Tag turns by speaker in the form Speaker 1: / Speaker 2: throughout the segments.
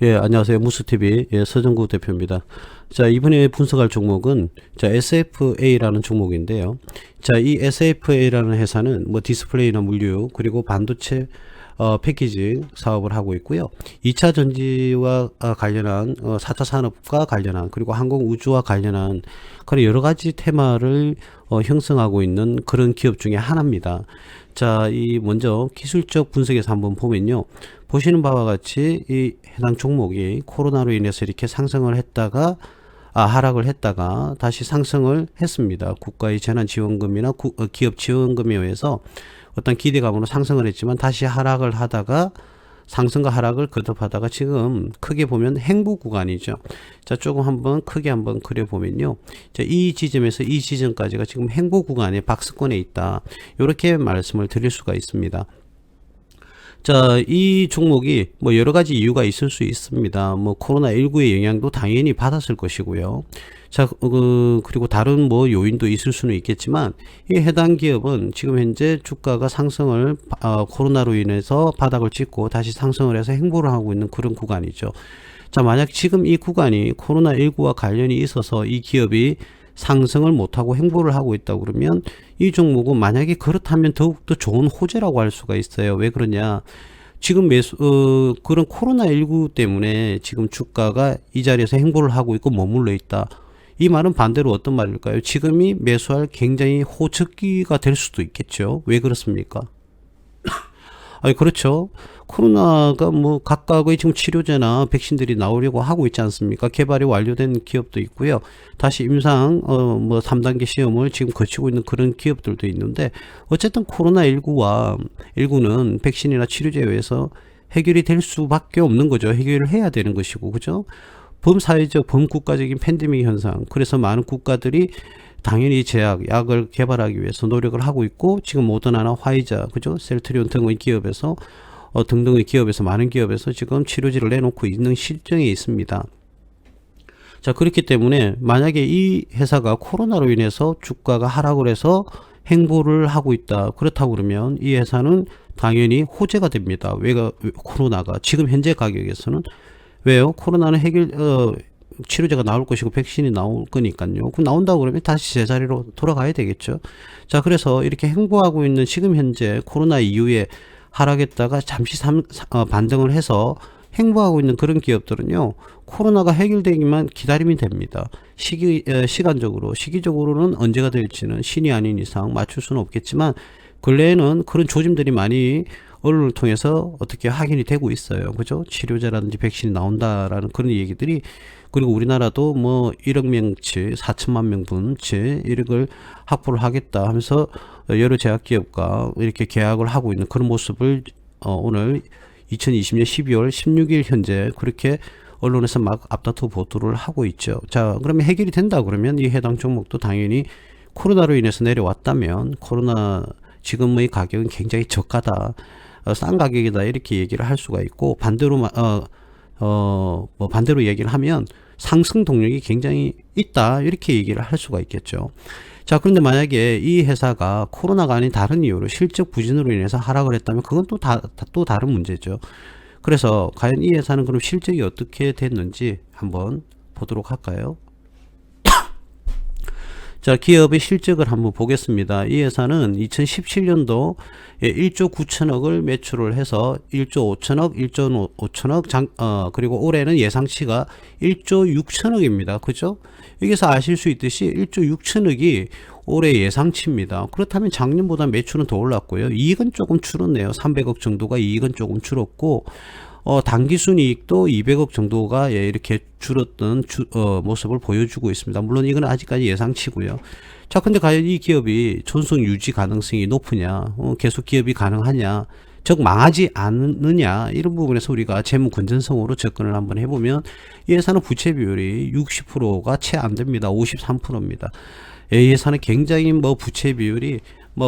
Speaker 1: 예, 안녕하세요. 무스TV 서정구 대표입니다. 자, 이번에 분석할 종목은 SFA라는 종목인데요. 자, 이 SFA라는 회사는 뭐 디스플레이나 물류 그리고 반도체 패키징 사업을 하고 있고요. 2차 전지와 관련한 4차 산업과 관련한 그리고 항공 우주와 관련한 그런 여러 가지 테마를 형성하고 있는 그런 기업 중에 하나입니다. 자, 이 먼저 기술적 분석에서 한번 보면요. 보시는 바와 같이 이 해당 종목이 코로나로 인해서 이렇게 상승을 했다가 하락을 했다가 다시 상승을 했습니다. 국가의 재난지원금이나 기업 지원금에 의해서 어떤 기대감으로 상승을 했지만 다시 하락을 하다가 상승과 하락을 거듭하다가 지금 크게 보면 횡보 구간이죠. 자, 조금 한번 크게 한번 그려보면요. 자, 이 지점에서 이 지점까지가 지금 횡보 구간의 박스권에 있다. 이렇게 말씀을 드릴 수가 있습니다. 자, 이 종목이 뭐 여러 가지 이유가 있을 수 있습니다. 뭐 코로나19의 영향도 당연히 받았을 것이고요. 자, 그리고 다른 뭐 요인도 있을 수는 있겠지만 이 해당 기업은 지금 현재 주가가 상승을 코로나로 인해서 바닥을 찍고 다시 상승을 해서 횡보를 하고 있는 그런 구간이죠. 자, 만약 지금 이 구간이 코로나19와 관련이 있어서 이 기업이 상승을 못하고 횡보를 하고 있다 그러면 이 종목은 만약에 그렇다면 더욱더 좋은 호재라고 할 수가 있어요. 왜 그러냐? 지금 그런 코로나19 때문에 지금 주가가 이 자리에서 횡보를 하고 있고 머물러 있다. 이 말은 반대로 어떤 말일까요? 지금이 매수할 굉장히 호적기가 될 수도 있겠죠. 왜 그렇습니까? 그렇죠. 코로나가 뭐 각각의 지금 치료제나 백신들이 나오려고 하고 있지 않습니까? 개발이 완료된 기업도 있고요. 다시 임상 뭐 3단계 시험을 지금 거치고 있는 그런 기업들도 있는데 어쨌든 코로나19는 백신이나 치료제에 의해서 해결이 될 수밖에 없는 거죠. 해결을 해야 되는 것이고, 그죠? 범사회적, 범국가적인 팬데믹 현상. 그래서 많은 국가들이 당연히 약을 개발하기 위해서 노력을 하고 있고, 지금 모더나나 화이자, 그죠? 셀트리온 등의 기업에서, 등등의 기업에서, 많은 기업에서 지금 치료제를 내놓고 있는 실정에 있습니다. 자, 그렇기 때문에 만약에 이 회사가 코로나로 인해서 주가가 하락을 해서 횡보를 하고 있다. 그렇다고 그러면 이 회사는 당연히 호재가 됩니다. 코로나가 지금 현재 가격에서는 왜요? 코로나는 치료제가 나올 것이고 백신이 나올 거니까요. 그럼 나온다고 그러면 다시 제자리로 돌아가야 되겠죠. 자, 그래서 이렇게 횡보하고 있는 지금 현재 코로나 이후에 하락했다가 잠시 반등을 해서 횡보하고 있는 그런 기업들은요. 코로나가 해결되기만 기다리면 됩니다. 시기적으로는 언제가 될지는 신이 아닌 이상 맞출 수는 없겠지만 근래에는 그런 조짐들이 많이 언론을 통해서 어떻게 확인이 되고 있어요. 그죠? 치료제라든지 백신이 나온다라는 그런 얘기들이, 그리고 우리나라도 뭐 1억 명치, 4천만 명분치 이걸 확보를 하겠다 하면서 여러 제약기업과 이렇게 계약을 하고 있는 그런 모습을 오늘 2020년 12월 16일 현재 그렇게 언론에서 막 앞다투 보도를 하고 있죠. 자, 그러면 해결이 된다 그러면 이 해당 종목도 당연히 코로나로 인해서 내려왔다면 코로나 지금의 가격은 굉장히 저가다. 싼 가격이다 이렇게 얘기를 할 수가 있고, 반대로 반대로 얘기를 하면 상승 동력이 굉장히 있다 이렇게 얘기를 할 수가 있겠죠. 자, 그런데 만약에 이 회사가 코로나가 아닌 다른 이유로 실적 부진으로 인해서 하락을 했다면 그건 또 다른 문제죠. 그래서 과연 이 회사는 그럼 실적이 어떻게 됐는지 한번 보도록 할까요? 자, 기업의 실적을 한번 보겠습니다. 이 회사는 2017년도 1조 9천억을 매출을 해서 1조 5천억, 1조 5천억, 그리고 올해는 예상치가 1조 6천억입니다. 그죠? 여기서 아실 수 있듯이 1조 6천억이 올해 예상치입니다. 그렇다면 작년보다 매출은 더 올랐고요. 이익은 조금 줄었네요. 300억 정도가 이익은 조금 줄었고, 당기순이익도 200억 정도가 이렇게 줄었던 모습을 보여주고 있습니다. 물론 이건 아직까지 예상치고요. 자, 근데 과연 이 기업이 존속 유지 가능성이 높으냐, 계속 기업이 가능하냐, 즉 망하지 않느냐, 이런 부분에서 우리가 재무 건전성으로 접근을 한번 해보면 이 회사는 부채 비율이 60%가 채 안 됩니다. 53%입니다. 이 회사는 굉장히 부채 비율이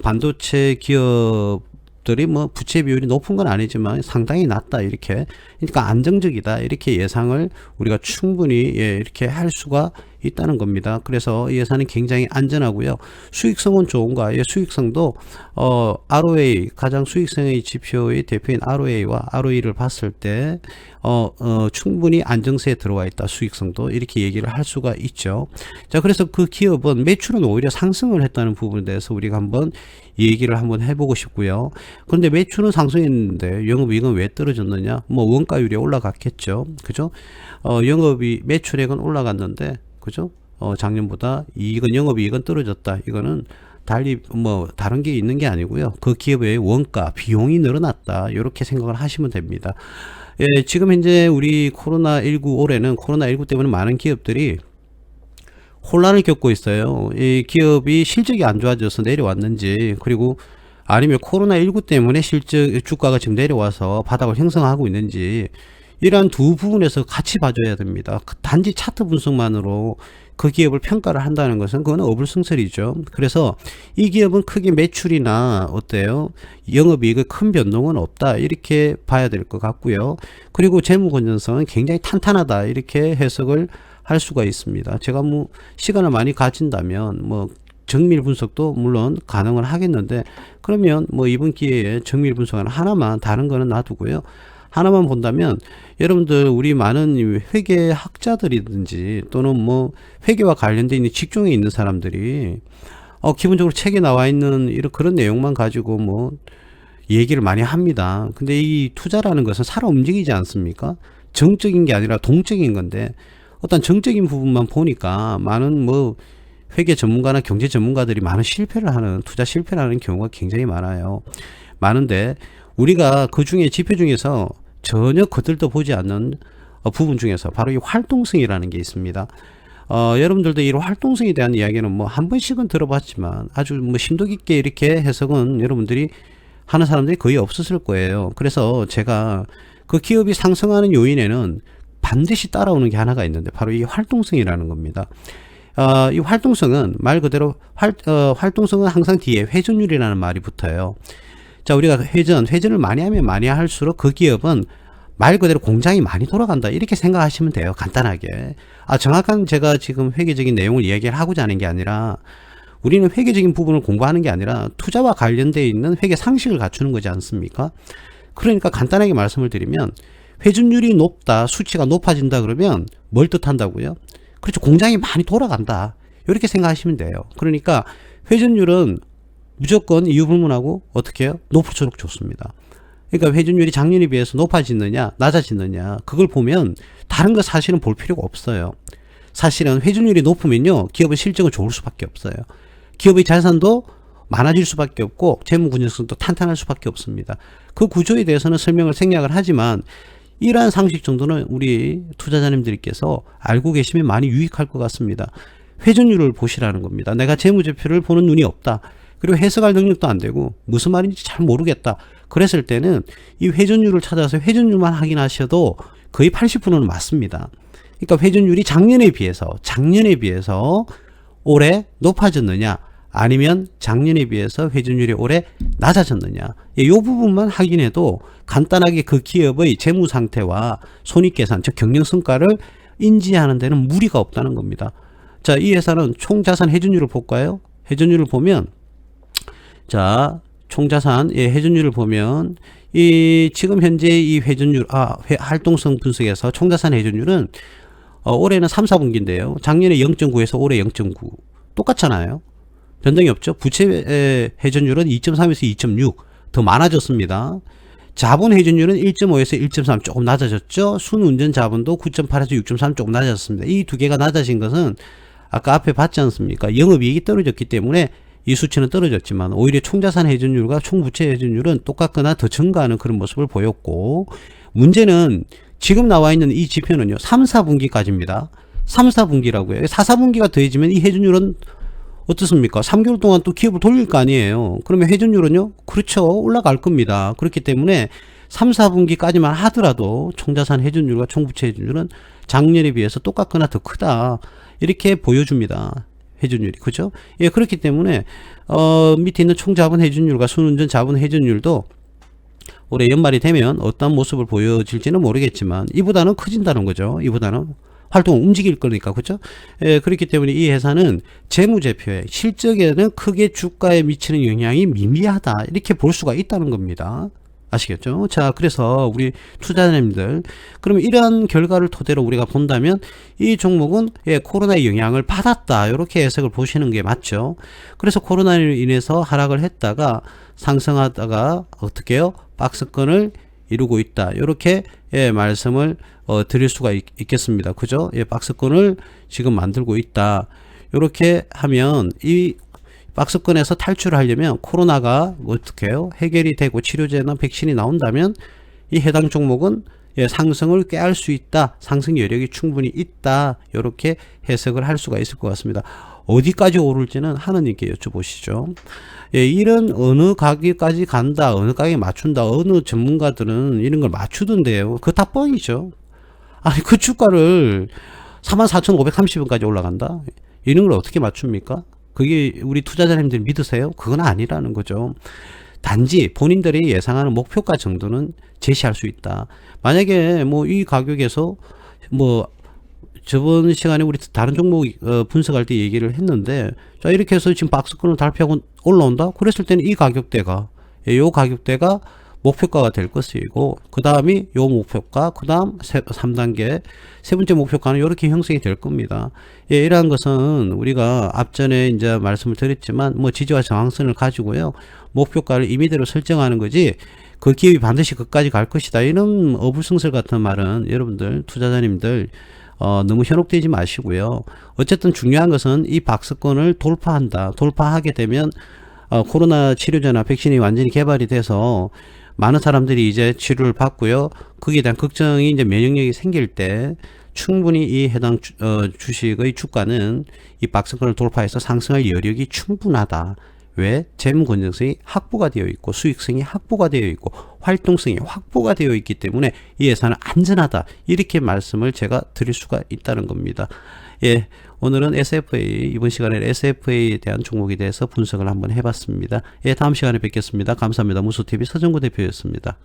Speaker 1: 반도체 기업 들이 부채 비율이 높은 건 아니지만 상당히 낮다 이렇게 그러니까 안정적이다 이렇게 예상을 우리가 충분히 이렇게 할 수가 있다는 겁니다. 그래서 이 회사는 굉장히 안전하고요. 수익성은 좋은가? 수익성도 ROA 가장 수익성의 지표의 대표인 ROA와 ROE를 봤을 때 충분히 안정세에 들어와 있다. 수익성도 이렇게 얘기를 할 수가 있죠. 자, 그래서 그 기업은 매출은 오히려 상승을 했다는 부분에 대해서 우리가 한번 얘기를 한번 해보고 싶고요. 그런데 매출은 상승했는데 영업이익은 왜 떨어졌느냐? 뭐 원가율이 올라갔겠죠. 그죠? 영업이 매출액은 올라갔는데 그죠? 작년보다 영업이익은 떨어졌다. 이거는 달리 뭐 다른 게 있는 게 아니고요. 그 기업의 원가, 비용이 늘어났다. 이렇게 생각을 하시면 됩니다. 예, 지금 현재 우리 코로나19 올해는 코로나19 때문에 많은 기업들이 혼란을 겪고 있어요. 이 기업이 실적이 안 좋아져서 내려왔는지, 그리고 아니면 코로나19 때문에 주가가 지금 내려와서 바닥을 형성하고 있는지, 이러한 두 부분에서 같이 봐줘야 됩니다. 단지 차트 분석만으로 그 기업을 평가를 한다는 것은 그건 어불성설이죠. 그래서 이 기업은 크게 매출이나 어때요? 영업이익의 큰 변동은 없다. 이렇게 봐야 될 것 같고요. 그리고 재무 건전성은 굉장히 탄탄하다. 이렇게 해석을 할 수가 있습니다. 제가 뭐 시간을 많이 가진다면 뭐 정밀 분석도 물론 가능은 하겠는데, 그러면 뭐 이번 기회에 정밀 분석은 하나만, 다른 거는 놔두고요. 하나만 본다면 여러분들 우리 많은 회계 학자들이든지 또는 뭐 회계와 관련된 있는 직종에 있는 사람들이 기본적으로 책에 나와 있는 이런 그런 내용만 가지고 뭐 얘기를 많이 합니다. 근데 이 투자라는 것은 살아 움직이지 않습니까? 정적인 게 아니라 동적인 건데, 어떤 정적인 부분만 보니까 많은 뭐 회계 전문가나 경제 전문가들이 많은 실패를 하는, 투자 실패를 하는 경우가 굉장히 많은데 우리가 그 중에 지표 중에서 전혀 거들떠 보지 않는 부분 중에서 바로 이 활동성이라는 게 있습니다. 여러분들도 이 활동성에 대한 이야기는 뭐 한 번씩은 들어봤지만 아주 뭐 심도 깊게 이렇게 해석은 여러분들이 하는 사람들이 거의 없었을 거예요. 그래서 제가 그 기업이 상승하는 요인에는 반드시 따라오는 게 하나가 있는데 바로 이 활동성이라는 겁니다. 이 활동성은 말 그대로 활동성은 항상 뒤에 회전율이라는 말이 붙어요. 자, 우리가 회전을 많이 하면 많이 할수록 그 기업은 말 그대로 공장이 많이 돌아간다. 이렇게 생각하시면 돼요. 간단하게. 정확한 제가 지금 회계적인 내용을 이야기를 하고자 하는 게 아니라, 우리는 회계적인 부분을 공부하는 게 아니라 투자와 관련되어 있는 회계 상식을 갖추는 거지 않습니까? 그러니까 간단하게 말씀을 드리면, 회전율이 높다, 수치가 높아진다 그러면 뭘 뜻한다고요? 그렇죠. 공장이 많이 돌아간다. 이렇게 생각하시면 돼요. 그러니까 회전율은 무조건 이유 불문하고 어떻게 해요? 높을수록 좋습니다. 그러니까 회전율이 작년에 비해서 높아지느냐 낮아지느냐, 그걸 보면 다른 거 사실은 볼 필요가 없어요. 사실은 회전율이 높으면요, 기업의 실적은 좋을 수밖에 없어요. 기업의 자산도 많아질 수밖에 없고 재무 균형성도 탄탄할 수밖에 없습니다. 그 구조에 대해서는 생략을 하지만 이러한 상식 정도는 우리 투자자님들께서 알고 계시면 많이 유익할 것 같습니다. 회전율을 보시라는 겁니다. 내가 재무제표를 보는 눈이 없다, 그리고 해석할 능력도 안 되고 무슨 말인지 잘 모르겠다, 그랬을 때는 이 회전율을 찾아서 회전율만 확인하셔도 거의 80%는 맞습니다. 그러니까 회전율이 작년에 비해서 올해 높아졌느냐, 아니면 작년에 비해서 회전율이 올해 낮아졌느냐, 이 부분만 확인해도 간단하게 그 기업의 재무 상태와 손익계산, 즉 경영성과를 인지하는 데는 무리가 없다는 겁니다. 자, 이 회사는 총자산 회전율을 볼까요? 회전율을 보면, 자, 총자산 회전율을 보면 이 지금 현재 이 회전율 활동성 분석에서 총자산 회전율은 올해는 3, 4분기인데요. 작년에 0.9에서 올해 0.9 똑같잖아요. 변동이 없죠. 부채 회전율은 2.3에서 2.6 더 많아졌습니다. 자본 회전율은 1.5에서 1.3 조금 낮아졌죠. 순운전 자본도 9.8에서 6.3 조금 낮아졌습니다. 이 두 개가 낮아진 것은 아까 앞에 봤지 않습니까? 영업이익이 떨어졌기 때문에 이 수치는 떨어졌지만 오히려 총자산 회전율과 총부채 회전율은 똑같거나 더 증가하는 그런 모습을 보였고, 문제는 지금 나와 있는 이 지표는요 3, 4분기까지입니다. 3, 4분기라고요. 4, 4분기가 더해지면 이 회전율은 어떻습니까? 3개월 동안 또 기업을 돌릴 거 아니에요. 그러면 회전율은요? 그렇죠. 올라갈 겁니다. 그렇기 때문에 3, 4분기까지만 하더라도 총자산 회전율과 총부채 회전율은 작년에 비해서 똑같거나 더 크다, 이렇게 보여줍니다. 회전율이. 그죠? 예, 그렇기 때문에 밑에 있는 총자본 회전율과 순운전 자본 회전율도 올해 연말이 되면 어떤 모습을 보여질지는 모르겠지만 이보다는 커진다는 거죠. 이보다는 활동을 움직일 거니까, 그렇죠? 예, 그렇기 때문에 이 회사는 재무제표에 실적에는 크게 주가에 미치는 영향이 미미하다, 이렇게 볼 수가 있다는 겁니다. 아시겠죠? 자, 그래서 우리 투자자님들, 그러면 이러한 결과를 토대로 우리가 본다면 이 종목은 예, 코로나의 영향을 받았다, 이렇게 해석을 보시는 게 맞죠. 그래서 코로나로 인해서 하락을 했다가 상승하다가 어떻게 해요? 박스권을 이루고 있다, 이렇게 예, 말씀을 드릴 수가 있겠습니다. 그죠? 예, 박스권을 지금 만들고 있다. 이렇게 하면 이 박스권에서 탈출하려면 코로나가 어떻게 해요? 해결이 되고 치료제나 백신이 나온다면 이 해당 종목은 예, 상승을 꾀할 수 있다, 상승 여력이 충분히 있다, 이렇게 해석을 할 수가 있을 것 같습니다. 어디까지 오를지는 하느님께 여쭤보시죠. 예, 이런 어느 가격까지 간다, 어느 가격에 맞춘다, 어느 전문가들은 이런 걸 맞추던데요. 그거 다 뻥이죠. 아니, 그 주가를 44,530원까지 올라간다, 이런 걸 어떻게 맞춥니까? 그게 우리 투자자님들 믿으세요? 그건 아니라는 거죠. 단지 본인들이 예상하는 목표가 정도는 제시할 수 있다. 만약에 뭐 이 가격에서 뭐 저번 시간에 우리 다른 종목 분석할 때 얘기를 했는데, 자, 이렇게 해서 지금 박스권을 달피하고 올라온다? 그랬을 때는 이 가격대가, 요 가격대가 목표가가 될 것이고, 그 다음이 요 목표가, 그 다음 3단계 세 번째 목표가는 이렇게 형성이 될 겁니다. 예, 이러한 것은 우리가 앞전에 이제 말씀을 드렸지만 뭐 지지와 저항선을 가지고요, 목표가를 임의대로 설정하는 거지 그 기업이 반드시 그까지 갈 것이다, 이런 어불성설 같은 말은 여러분들 투자자님들 너무 현혹되지 마시고요. 어쨌든 중요한 것은 이 박스권을 돌파하게 되면 코로나 치료제나 백신이 완전히 개발이 돼서 많은 사람들이 이제 치료를 받고요, 거기에 대한 걱정이 이제 면역력이 생길 때 충분히 이 해당 주식의 주가는 이 박스권을 돌파해서 상승할 여력이 충분하다. 왜? 재무 건전성이 확보가 되어 있고, 수익성이 확보가 되어 있고, 활동성이 확보가 되어 있기 때문에 이 회사는 안전하다, 이렇게 말씀을 제가 드릴 수가 있다는 겁니다. 예, 오늘은 SFA, 이번 시간에 SFA에 대한 종목에 대해서 분석을 한번 해봤습니다. 예, 다음 시간에 뵙겠습니다. 감사합니다. 무소TV 서정구 대표였습니다.